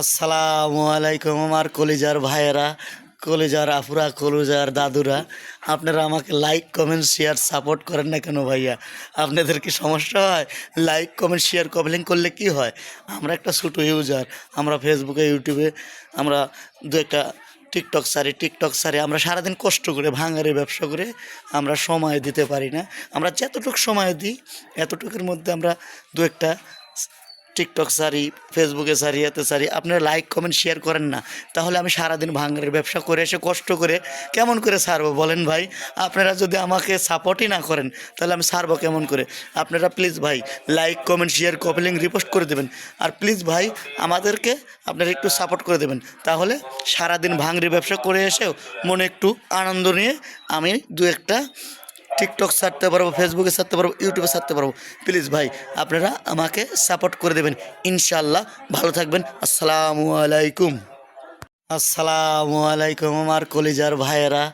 আসসালামু আলাইকুম আমার কলিজার ভাইয়েরা, কলিজার আফুরা, কলিজার দাদুরা। আপনারা আমাকে লাইক কমেন্ট শেয়ার সাপোর্ট করেন না কেন ভাইয়া? আপনাদের কি সমস্যা হয়? লাইক কমেন্ট শেয়ার কমেন্ট করলে কি হয়? আমরা একটা ছোটো ইউজার, আমরা ফেসবুকে ইউটিউবে আমরা দু একটা টিকটক সারি আমরা সারাদিন কষ্ট করে ভাঙারে ব্যবসা করে আমরা সময় দিতে পারি না। আমরা যতটুকু সময় দিই এতটুকুর মধ্যে আমরা দু একটা টিকটক সারি, ফেসবুকে সারি, এতে সারি। আপনারা লাইক কমেন্ট শেয়ার করেন না, তাহলে আমি সারাদিন ভাঙারের ব্যবসা করে এসে কষ্ট করে কেমন করে ছাড়বো বলেন ভাই? আপনারা যদি আমাকে সাপোর্টই না করেন তাহলে আমি ছাড়বো কেমন করে? আপনারা প্লিজ ভাই like comment share copy link repost করে দেবেন। আর প্লিজ ভাই আমাদেরকে আপনারা একটু সাপোর্ট করে দেবেন, তাহলে সারাদিন ভাঙড়ি ব্যবসা করে এসেও মনে একটু আনন্দ নিয়ে আমি দু একটা টিকটক ছাড়তে পারবো, ফেসবুকে ছাড়তে পারবো, ইউটিউবে ছাড়তে পারবো। প্লিজ ভাই আপনারা আমাকে সাপোর্ট করে দেবেন, ইনশাল্লাহ। ভালো থাকবেন। আসসালামু আলাইকুম। আসসালামু আলাইকুম আমার কলিজার ভাইয়েরা,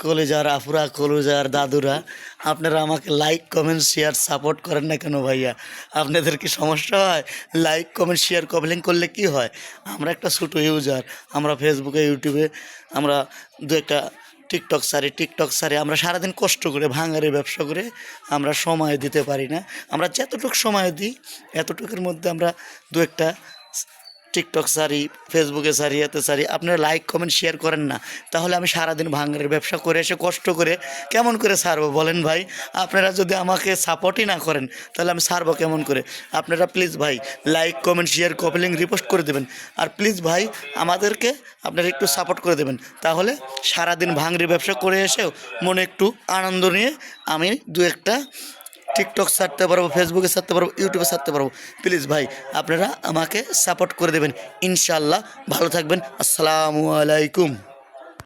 কলিজার আফুরা, কলিজার দাদুরা। আপনারা আমাকে লাইক কমেন্ট শেয়ার সাপোর্ট করেন না কেন ভাইয়া? আপনাদের কি সমস্যা হয়? লাইক কমেন্ট শেয়ার কমেন্ট করলে কি হয়? আমরা একটা ছোটো ইউজার, আমরা ফেসবুকে ইউটিউবে আমরা দু একটা টিকটক সারি আমরা সারাদিন কষ্ট করে ভাঙারে ব্যবসা করে আমরা সময় দিতে পারি না। আমরা যতটুকু সময় দিই এতটুকুর মধ্যে আমরা দু একটা টিকটক সারি, ফেসবুকে সারি, এতে সারি। আপনারা লাইক কমেন্ট শেয়ার করেন না, তাহলে আমি সারাদিন ভাঙারের ব্যবসা করে এসে কষ্ট করে কেমন করে ছাড়বো বলেন ভাই? আপনারা যদি আমাকে সাপোর্টই না করেন তাহলে আমি ছাড়বো কেমন করে? আপনারা প্লিজ ভাই like comment share copy link repost করে দেবেন। আর প্লিজ ভাই আমাদেরকে আপনারা একটু সাপোর্ট করে দেবেন, তাহলে সারাদিন ভাঙড়ি ব্যবসা করে এসেও মনে একটু আনন্দ নিয়ে আমি দু একটা টিকটক ছাড়তে পারবো, ফেসবুকে ছাড়তে পারবো, ইউটিউবে ছাড়তে পারবো। প্লিজ ভাই আপনারা আমাকে সাপোর্ট করে দেবেন, ইনশাল্লাহ। ভালো থাকবেন। আসসালামু আলাইকুম।